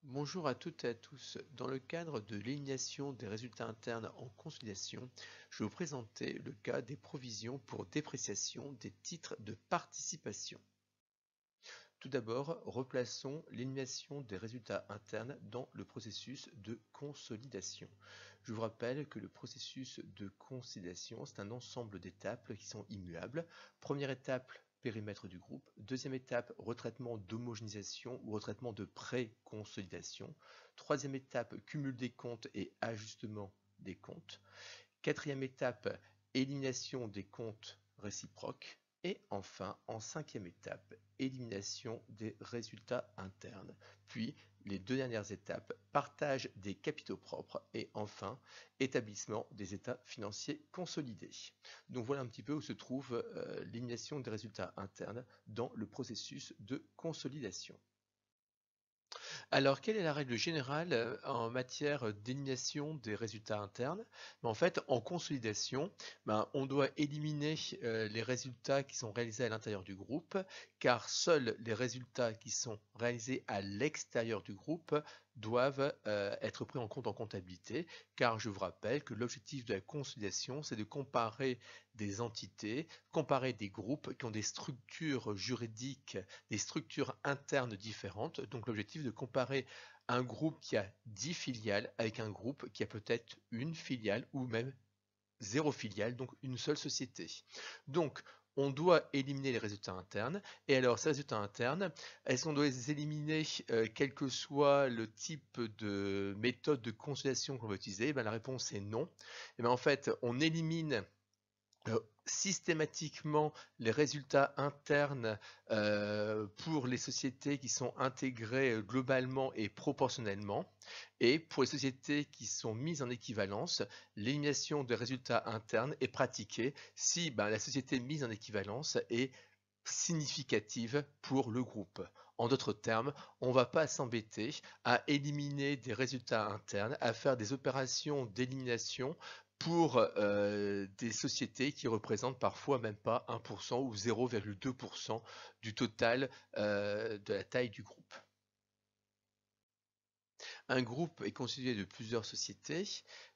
Bonjour à toutes et à tous. Dans le cadre de l'élimination des résultats internes en consolidation, je vais vous présenter le cas des provisions pour dépréciation des titres de participation. Tout d'abord, replaçons l'élimination des résultats internes dans le processus de consolidation. Je vous rappelle que le processus de consolidation, c'est un ensemble d'étapes qui sont immuables. Première étape, périmètre du groupe. Deuxième étape, retraitement d'homogénéisation ou retraitement de pré-consolidation. Troisième étape, cumul des comptes et ajustement des comptes. Quatrième étape, élimination des comptes réciproques. Et enfin, en cinquième étape, élimination des résultats internes. Puis, les deux dernières étapes, partage des capitaux propres et enfin, établissement des états financiers consolidés. Donc voilà un petit peu où se trouve l'élimination des résultats internes dans le processus de consolidation. Alors, quelle est la règle générale en matière d'élimination des résultats internes? En fait, en consolidation, on doit éliminer les résultats qui sont réalisés à l'intérieur du groupe, car seuls les résultats qui sont réalisés à l'extérieur du groupe doivent être pris en compte en comptabilité, car je vous rappelle que l'objectif de la consolidation, c'est de comparer des entités, comparer des groupes qui ont des structures juridiques, des structures internes différentes. Donc l'objectif de comparer un groupe qui a 10 filiales avec un groupe qui a peut-être une filiale ou même 0 filiale, donc une seule société. Donc on doit éliminer les résultats internes. Et alors, ces résultats internes, est-ce qu'on doit les éliminer quel que soit le type de méthode de consolidation qu'on va utiliser? La réponse est non. Et en fait, on élimine systématiquement les résultats internes pour les sociétés qui sont intégrées globalement et proportionnellement. Et pour les sociétés qui sont mises en équivalence, l'élimination des résultats internes est pratiquée si la société mise en équivalence est significative pour le groupe. En d'autres termes, on ne va pas s'embêter à éliminer des résultats internes, à faire des opérations d'élimination pour des sociétés qui représentent parfois même pas 1% ou 0,2% du total de la taille du groupe. Un groupe est constitué de plusieurs sociétés.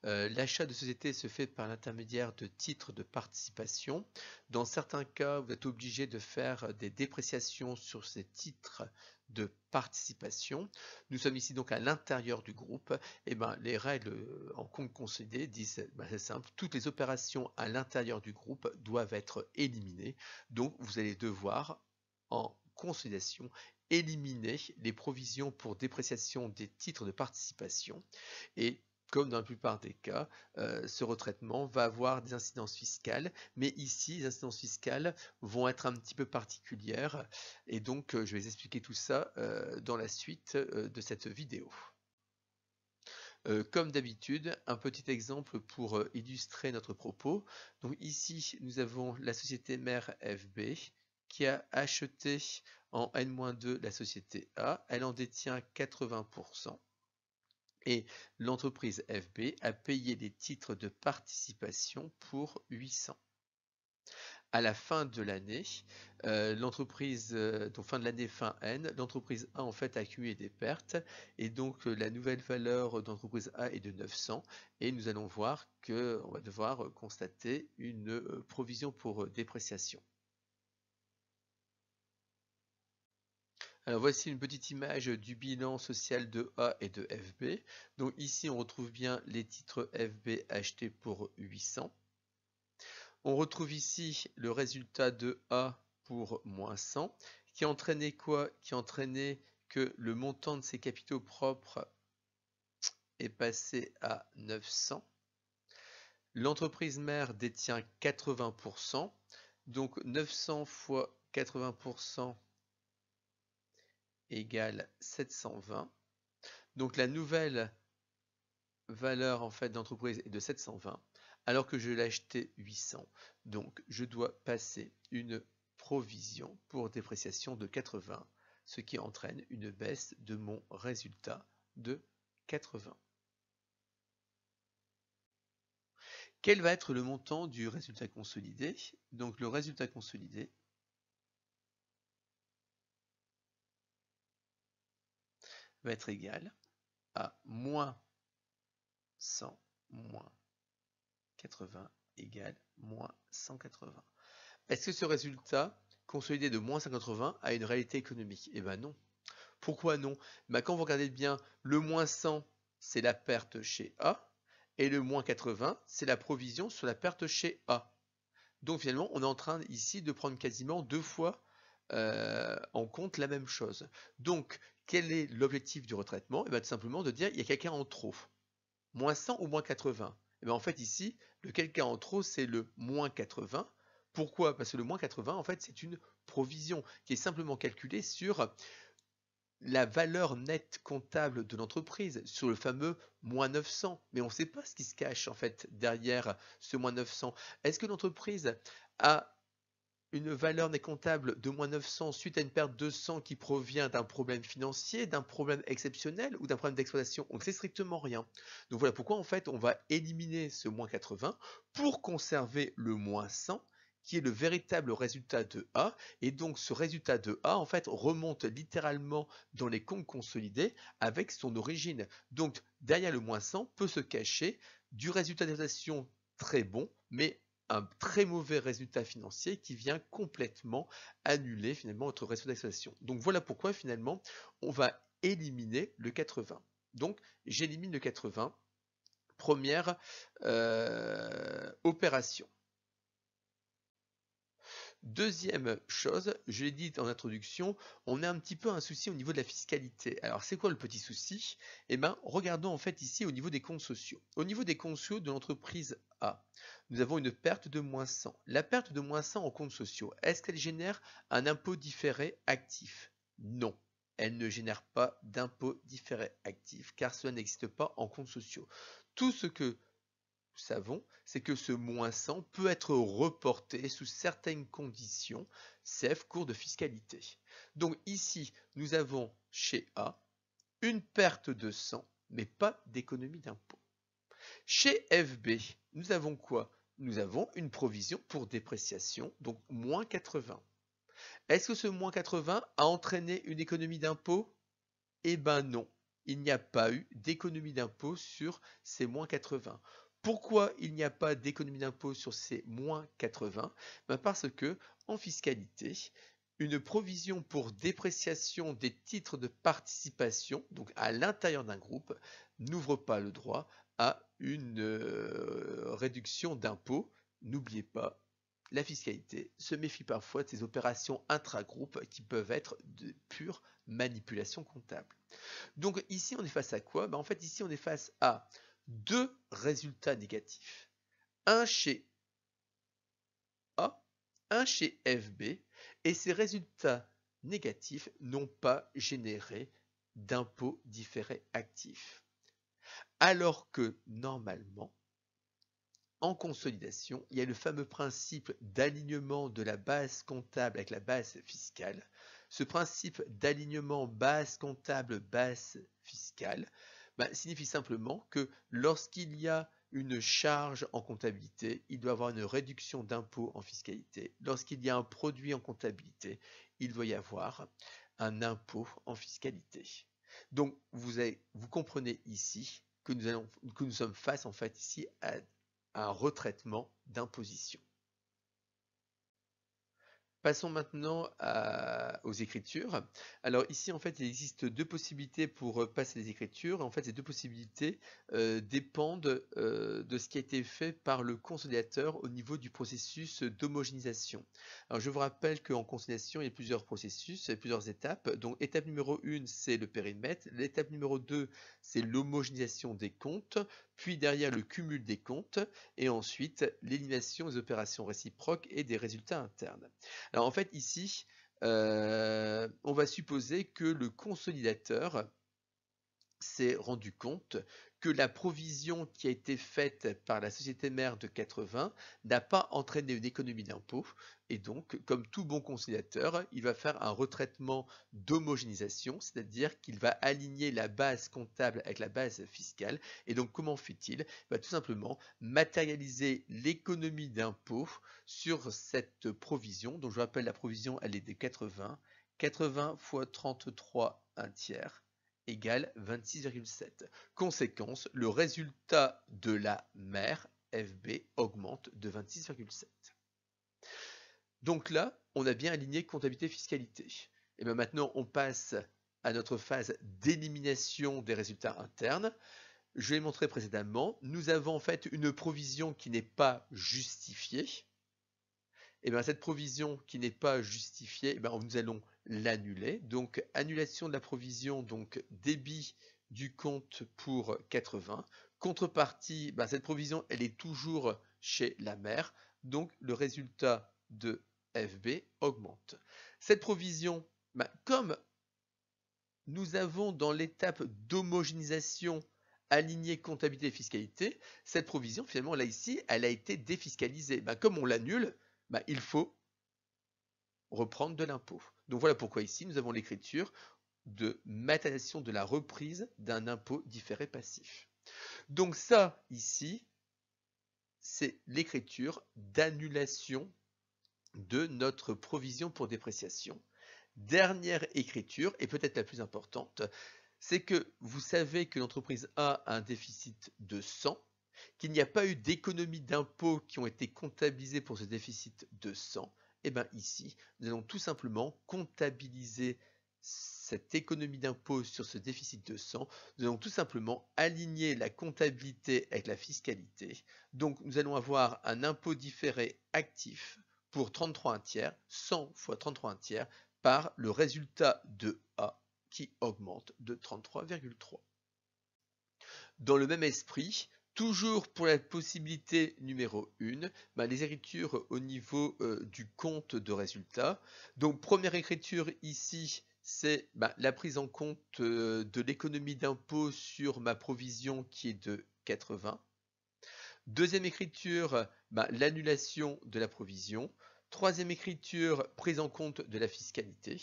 L'achat de sociétés se fait par l'intermédiaire de titres de participation. Dans certains cas, vous êtes obligé de faire des dépréciations sur ces titres de participation. Nous sommes ici donc à l'intérieur du groupe. Et les règles en compte consolidé disent, c'est simple, toutes les opérations à l'intérieur du groupe doivent être éliminées. Donc vous allez devoir, en consolidation, éliminer les provisions pour dépréciation des titres de participation et comme dans la plupart des cas, ce retraitement va avoir des incidences fiscales, mais ici, les incidences fiscales vont être un petit peu particulières, et donc je vais expliquer tout ça dans la suite de cette vidéo. Comme d'habitude, un petit exemple pour illustrer notre propos. Donc ici, nous avons la société mère FB qui a acheté en N-2 la société A. Elle en détient 80%. Et l'entreprise FB a payé des titres de participation pour 800. À la fin de l'année, l'entreprise, donc fin de l'année fin N, l'entreprise A en fait a accumulé des pertes et donc la nouvelle valeur d'entreprise A est de 900 et nous allons voir qu'on va devoir constater une provision pour dépréciation. Alors voici une petite image du bilan social de A et de FB. Donc ici on retrouve bien les titres FB achetés pour 800. On retrouve ici le résultat de A pour moins 100, qui entraînait quoi? Qui entraînait que le montant de ses capitaux propres est passé à 900. L'entreprise mère détient 80%, donc 900 fois 80% égale 720. Donc la nouvelle valeur en fait d'entreprise est de 720 alors que je l'ai acheté 800. Donc je dois passer une provision pour dépréciation de 80, ce qui entraîne une baisse de mon résultat de 80. Quel va être le montant du résultat consolidé? Donc le résultat consolidé va être égal à moins 100 moins 80 égale moins 180. Est-ce que ce résultat consolidé de moins 180 a une réalité économique? Eh bien non. Pourquoi non? Quand vous regardez bien, le moins 100, c'est la perte chez A, et le moins 80, c'est la provision sur la perte chez A. Donc finalement, on est en train ici de prendre quasiment 2 fois en compte la même chose. Donc, quel est l'objectif du retraitement? Eh bien, tout simplement de dire il y a quelqu'un en trop. Moins 100 ou moins 80? Eh bien, en fait, ici, le quelqu'un en trop, c'est le moins 80. Pourquoi? Parce que le moins 80, en fait, c'est une provision qui est simplement calculée sur la valeur nette comptable de l'entreprise, sur le fameux moins 900. Mais on ne sait pas ce qui se cache en fait derrière ce moins 900. Est-ce que l'entreprise a une valeur nette comptable de moins 900 suite à une perte de 100 qui provient d'un problème financier, d'un problème exceptionnel ou d'un problème d'exploitation? On ne sait strictement rien. Donc voilà pourquoi en fait on va éliminer ce moins 80 pour conserver le moins 100 qui est le véritable résultat de A, et donc ce résultat de A en fait remonte littéralement dans les comptes consolidés avec son origine. Donc derrière le moins 100 peut se cacher du résultat d'exploitation très bon, mais un très mauvais résultat financier qui vient complètement annuler finalement votre résultat d'exploitation. Donc voilà pourquoi finalement on va éliminer le 80. Donc j'élimine le 80, première opération. Deuxième chose, je l'ai dit en introduction, on a un petit peu un souci au niveau de la fiscalité. Alors c'est quoi le petit souci? Eh bien, regardons en fait ici au niveau des comptes sociaux. Au niveau des comptes sociaux de l'entreprise A, nous avons une perte de moins 100. La perte de moins 100 en comptes sociaux, est-ce qu'elle génère un impôt différé actif? Non, elle ne génère pas d'impôt différé actif car cela n'existe pas en comptes sociaux. Tout ce que savons, c'est que ce moins 100 peut être reporté sous certaines conditions, CF cours de fiscalité. Donc ici, nous avons chez A une perte de 100, mais pas d'économie d'impôt. Chez FB, nous avons quoi? Nous avons une provision pour dépréciation, donc moins 80. Est-ce que ce moins 80 a entraîné une économie d'impôt? Eh ben non, il n'y a pas eu d'économie d'impôt sur ces moins 80. Pourquoi il n'y a pas d'économie d'impôt sur ces moins 80? Parce que en fiscalité, une provision pour dépréciation des titres de participation, donc à l'intérieur d'un groupe, n'ouvre pas le droit à une réduction d'impôt. N'oubliez pas, la fiscalité se méfie parfois de ces opérations intra-groupes qui peuvent être de pure manipulation comptable. Donc ici, on est face à quoi? En fait, ici, on est face à deux résultats négatifs. Un chez A, un chez FB, et ces résultats négatifs n'ont pas généré d'impôt différé actif. Alors que, normalement, en consolidation, il y a le fameux principe d'alignement de la base comptable avec la base fiscale. Ce principe d'alignement base comptable, base fiscale, signifie simplement que lorsqu'il y a une charge en comptabilité, il doit y avoir une réduction d'impôt en fiscalité. Lorsqu'il y a un produit en comptabilité, il doit y avoir un impôt en fiscalité. Donc vous comprenez ici que nous sommes face en fait ici à un retraitement d'imposition. Passons maintenant aux écritures. Alors ici, en fait, il existe deux possibilités pour passer les écritures. En fait, ces deux possibilités dépendent de ce qui a été fait par le consolidateur au niveau du processus d'homogénéisation. Alors je vous rappelle qu'en consolidation, il y a plusieurs processus, plusieurs étapes. Donc étape numéro 1, c'est le périmètre. L'étape numéro 2, c'est l'homogénéisation des comptes. Puis derrière, le cumul des comptes. Et ensuite, l'élimination des opérations réciproques et des résultats internes. Alors en fait ici, on va supposer que le consolidateur s'est rendu compte que la provision qui a été faite par la société mère de 80 n'a pas entraîné une économie d'impôt, et donc, comme tout bon consolidateur, il va faire un retraitement d'homogénéisation, c'est-à-dire qu'il va aligner la base comptable avec la base fiscale. Et donc, comment fait-il? Il va tout simplement matérialiser l'économie d'impôt sur cette provision. Donc, je vous rappelle, la provision, elle est de 80. 80 fois 33, un tiers, égale 26,7. Conséquence, le résultat de la mère, FB, augmente de 26,7. Donc là, on a bien aligné comptabilité-fiscalité. Et bien maintenant, on passe à notre phase d'élimination des résultats internes. Je l'ai montré précédemment, nous avons en fait une provision qui n'est pas justifiée. Et bien cette provision qui n'est pas justifiée, nous allons l'annuler. Donc annulation de la provision, donc débit du compte pour 80. Contrepartie, cette provision, elle est toujours chez la mère. Donc le résultat de FB augmente. Cette provision, comme nous avons dans l'étape d'homogénéisation aligné comptabilité et fiscalité, cette provision, finalement, là, ici, elle a été défiscalisée. Comme on l'annule, il faut reprendre de l'impôt. Donc voilà pourquoi ici, nous avons l'écriture de matérialisation de la reprise d'un impôt différé passif. Donc ça, ici, c'est l'écriture d'annulation de notre provision pour dépréciation. Dernière écriture, et peut-être la plus importante, c'est que vous savez que l'entreprise A a un déficit de 100, qu'il n'y a pas eu d'économies d'impôts qui ont été comptabilisées pour ce déficit de 100. Et bien ici, nous allons tout simplement comptabiliser cette économie d'impôt sur ce déficit de 100. Nous allons tout simplement aligner la comptabilité avec la fiscalité. Donc nous allons avoir un impôt différé actif pour 33 1/3, 100 fois 33 1/3, par le résultat de A qui augmente de 33,3. Dans le même esprit, toujours pour la possibilité numéro 1, les écritures au niveau du compte de résultat. Donc première écriture ici, c'est la prise en compte de l'économie d'impôt sur ma provision qui est de 80. Deuxième écriture, l'annulation de la provision. Troisième écriture, prise en compte de la fiscalité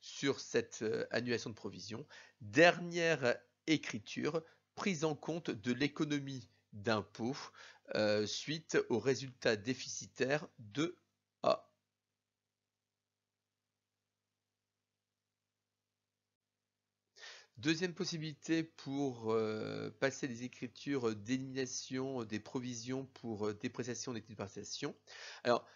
sur cette annulation de provision. Dernière écriture, prise en compte de l'économie d'impôt suite au résultat déficitaire de A. Deuxième possibilité pour passer des écritures d'élimination des provisions pour dépréciation des titres de participation. Alors,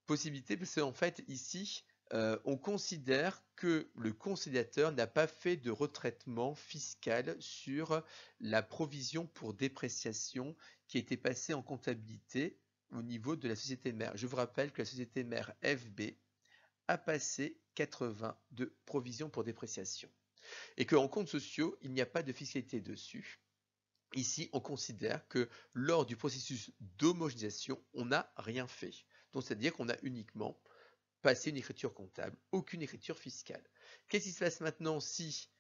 possibilité parce qu'en fait, ici, on considère que le conciliateur n'a pas fait de retraitement fiscal sur la provision pour dépréciation qui a été passée en comptabilité au niveau de la société mère. Je vous rappelle que la société mère FB a passé 80 de provision pour dépréciation et qu'en comptes sociaux, il n'y a pas de fiscalité dessus. Ici, on considère que lors du processus d'homogénéisation, on n'a rien fait. Donc, c'est-à-dire qu'on a uniquement passé une écriture comptable, aucune écriture fiscale. Qu'est-ce qui se passe maintenant si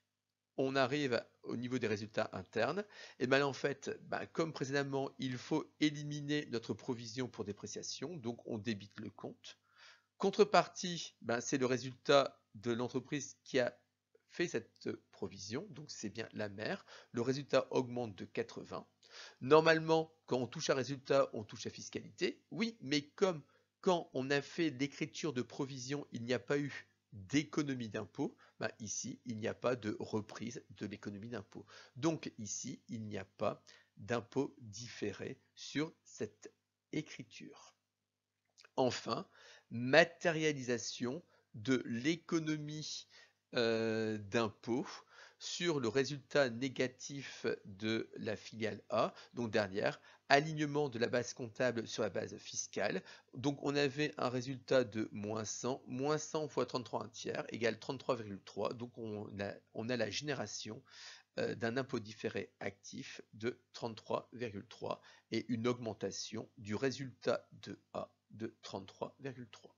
on arrive au niveau des résultats internes? Et bien là, en fait, comme précédemment, il faut éliminer notre provision pour dépréciation, donc on débite le compte. Contrepartie, c'est le résultat de l'entreprise qui a fait cette provision, donc c'est bien la mère. Le résultat augmente de 80. Normalement, quand on touche à résultat, on touche à fiscalité. Oui, mais comme quand on a fait l'écriture de provision, il n'y a pas eu d'économie d'impôt, ici, il n'y a pas de reprise de l'économie d'impôt. Donc ici, il n'y a pas d'impôt différé sur cette écriture. Enfin, matérialisation de l'économie d'impôt sur le résultat négatif de la filiale A. Donc derrière, alignement de la base comptable sur la base fiscale. Donc on avait un résultat de moins 100 fois 33 1/3 égale 33,3. Donc on a la génération d'un impôt différé actif de 33,3 et une augmentation du résultat de A de 33,3.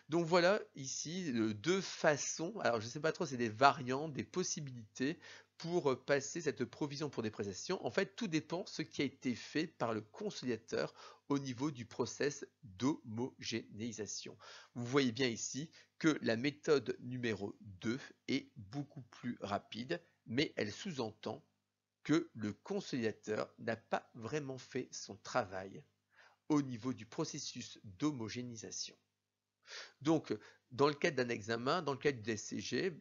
Donc voilà ici deux façons, alors je ne sais pas trop, c'est des variantes, des possibilités pour passer cette provision pour dépréciation. En fait, tout dépend de ce qui a été fait par le conciliateur au niveau du process d'homogénéisation. Vous voyez bien ici que la méthode numéro 2 est beaucoup plus rapide, mais elle sous-entend que le conciliateur n'a pas vraiment fait son travail au niveau du processus d'homogénéisation. Donc, dans le cadre d'un examen, dans le cadre du DSCG,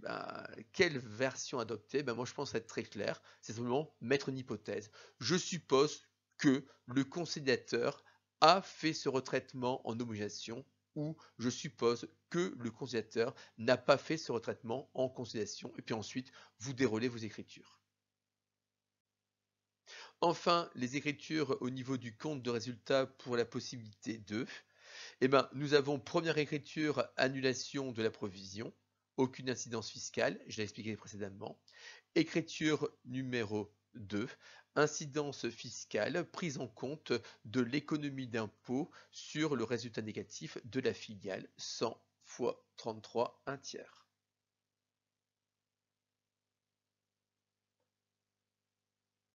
quelle version adopter? Moi, je pense être très clair. C'est simplement mettre une hypothèse. Je suppose que le conciliateur a fait ce retraitement en homogénéisation ou je suppose que le conciliateur n'a pas fait ce retraitement en conciliation. Et puis ensuite, vous déroulez vos écritures. Enfin, les écritures au niveau du compte de résultat pour la possibilité de. Nous avons première écriture, annulation de la provision, aucune incidence fiscale, je l'ai expliqué précédemment. Écriture numéro 2, incidence fiscale, prise en compte de l'économie d'impôt sur le résultat négatif de la filiale 100 fois 33 1/3.